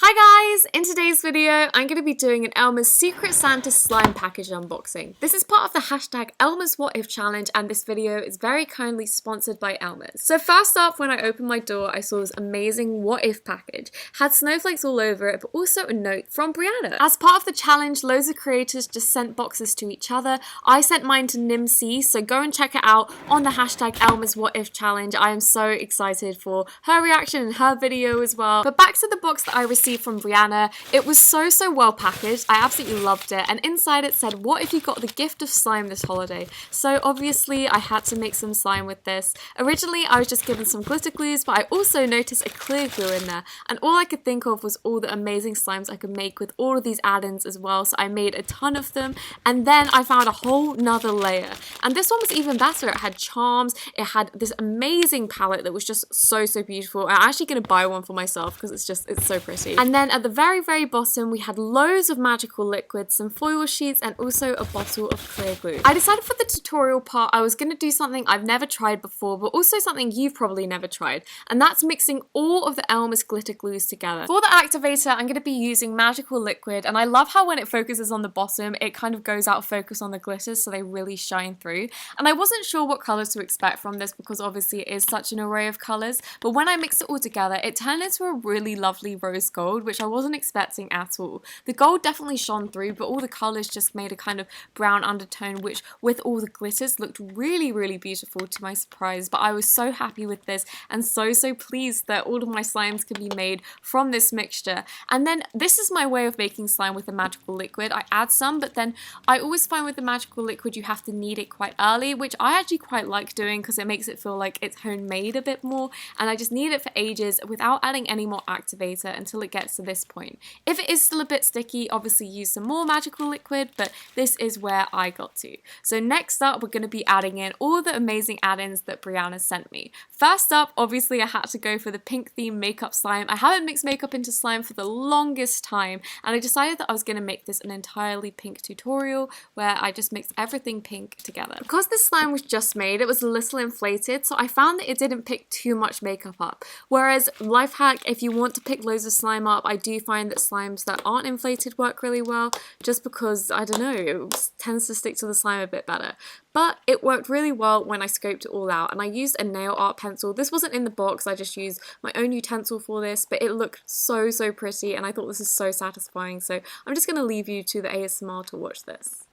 Hi guys! In today's video, I'm going to be doing an Elmer's Secret Santa slime package unboxing. This is part of the hashtag Elmer's What If challenge, and this video is very kindly sponsored by Elmer's. So first up, when I opened my door, I saw this amazing What If package. Had snowflakes all over it, but also a note from Brianna. As part of the challenge, loads of creators just sent boxes to each other. I sent mine to Nimc, so go and check it out on the hashtag Elmer's What If challenge. I am so excited for her reaction and her video as well. But back to the box that I received from Brianna. It was so well packaged. I absolutely loved it, and inside it said, what if you got the gift of slime this holiday? So obviously I had to make some slime with this. Originally I was just given some glitter glues, but I also noticed a clear glue in there, and all I could think of was all the amazing slimes I could make with all of these add-ins as well, so I made a ton of them. And then I found a whole nother layer, and this one was even better. It had charms, it had this amazing palette that was just so beautiful. I'm actually going to buy one for myself because it's so pretty. And then at the very bottom we had loads of magical liquids, some foil sheets, and also a bottle of clear glue. I decided for the tutorial part I was going to do something I've never tried before, but also something you've probably never tried, and that's mixing all of the Elmer's glitter glues together. For the activator I'm going to be using magical liquid, and I love how when it focuses on the bottom it kind of goes out of focus on the glitters so they really shine through. And I wasn't sure what colours to expect from this because obviously it is such an array of colours, but when I mixed it all together it turned into a really lovely rose gold, which I wasn't expecting at all. The gold definitely shone through, but all the colours just made a kind of brown undertone, which with all the glitters looked really beautiful to my surprise. But I was so happy with this and so pleased that all of my slimes could be made from this mixture. And then this is my way of making slime with the magical liquid. I add some, but then I always find with the magical liquid you have to knead it quite early, which I actually quite like doing because it makes it feel like it's homemade a bit more, and I just knead it for ages without adding any more activator until it gets to this point. If it is still a bit sticky, obviously use some more magical liquid, but this is where I got to. So next up we're going to be adding in all the amazing add-ins that Brianna sent me. First up, obviously I had to go for the pink theme makeup slime. I haven't mixed makeup into slime for the longest time, and I decided that I was going to make this an entirely pink tutorial where I just mixed everything pink together. Because this slime was just made, it was a little inflated, so I found that it didn't pick too much makeup up. Whereas life hack, if you want to pick loads of slime up, I do find that slimes that aren't inflated work really well, just because, I don't know, it tends to stick to the slime a bit better. But it worked really well when I scoped it all out, and I used a nail art pencil. This wasn't in the box, I just used my own utensil for this, but it looked so pretty, and I thought this is so satisfying, so I'm just going to leave you to the ASMR to watch this.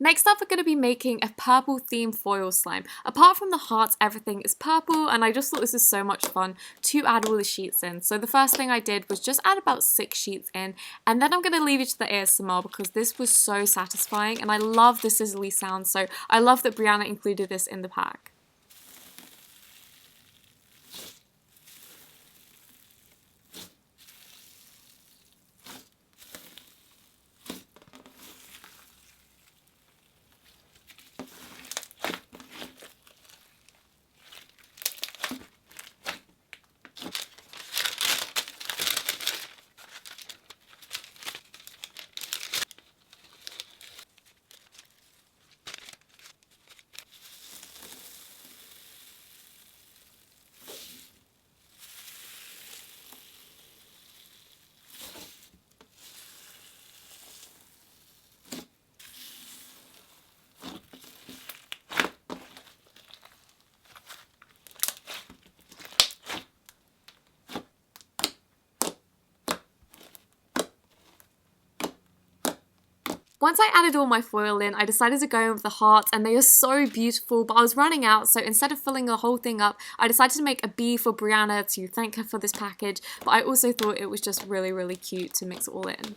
Next up we're going to be making a purple themed foil slime. Apart from the hearts, everything is purple, and I just thought this is so much fun to add all the sheets in. So the first thing I did was just add about 6 sheets in, and then I'm going to leave it to the ASMR because this was so satisfying, and I love the sizzly sound, so I love that Brianna included this in the pack. Once I added all my foil in, I decided to go in with the hearts, and they are so beautiful, but I was running out, so instead of filling the whole thing up, I decided to make a bee for Brianna to thank her for this package, but I also thought it was just really, really cute to mix it all in.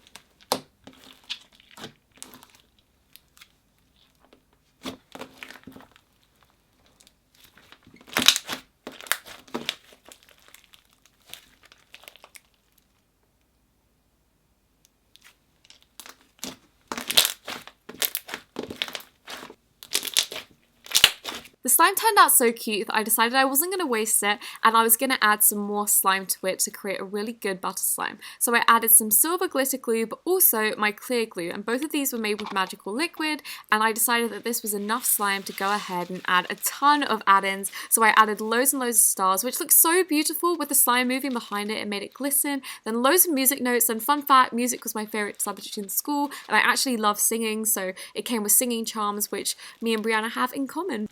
The slime turned out so cute that I decided I wasn't going to waste it, and I was going to add some more slime to it to create a really good butter slime. So I added some silver glitter glue, but also my clear glue, and both of these were made with magical liquid, and I decided that this was enough slime to go ahead and add a ton of add-ins. So I added loads and loads of stars, which look so beautiful with the slime moving behind it. It made it glisten. Then loads of music notes, and fun fact, music was my favourite subject in school, and I actually love singing, so it came with singing charms, which me and Brianna have in common.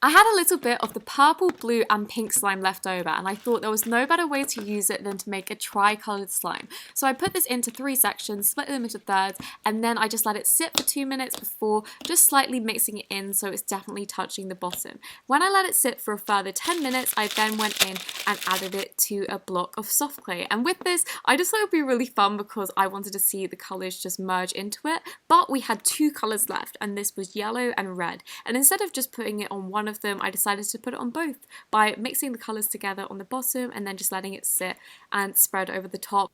I had a little bit of the purple, blue and pink slime left over, and I thought there was no better way to use it than to make a tricolored slime. So I put this into 3 sections, split them into thirds, and then I just let it sit for 2 minutes before just slightly mixing it in so it's definitely touching the bottom. When I let it sit for a further 10 minutes, I then went in and added it to a block of soft clay. And with this, I just thought it would be really fun because I wanted to see the colours just merge into it, but we had 2 colours left, and this was yellow and red. And instead of just putting it on one of them, I decided to put it on both by mixing the colours together on the bottom and then just letting it sit and spread over the top.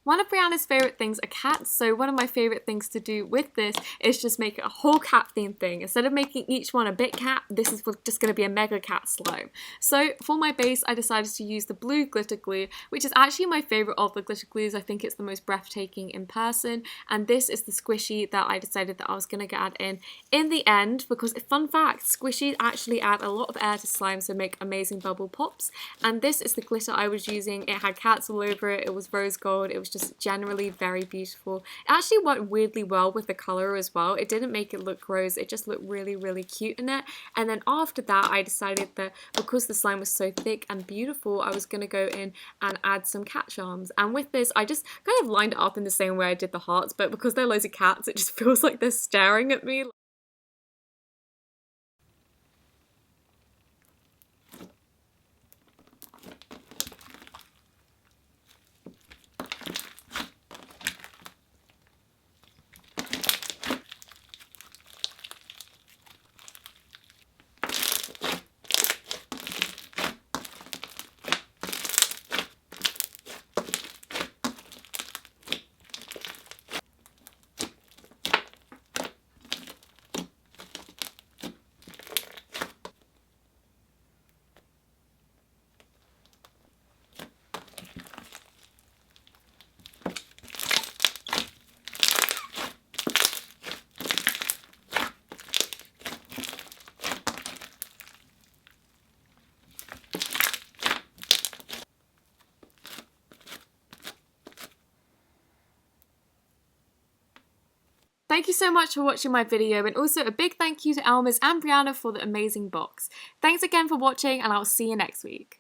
One of Brianna's favourite things are cats, so one of my favourite things to do with this is just make it a whole cat themed thing. Instead of making each one a bit cat, this is just going to be a mega cat slime. So for my base, I decided to use the blue glitter glue, which is actually my favourite of the glitter glues. I think it's the most breathtaking in person, and this is the squishy that I decided that I was going to add in the end, because fun fact, squishies actually add a lot of air to slime, so make amazing bubble pops. And this is the glitter I was using. It had cats all over it, it was rose gold, it was just generally very beautiful. It actually worked weirdly well with the colour as well. It didn't make it look gross, it just looked really, really cute in it. And then after that, I decided that because the slime was so thick and beautiful, I was going to go in and add some cat charms. And with this, I just kind of lined it up in the same way I did the hearts, but because there are loads of cats, it just feels like they're staring at me. Thank you so much for watching my video, and also a big thank you to Elmers and Brianna for the amazing box. Thanks again for watching, and I'll see you next week.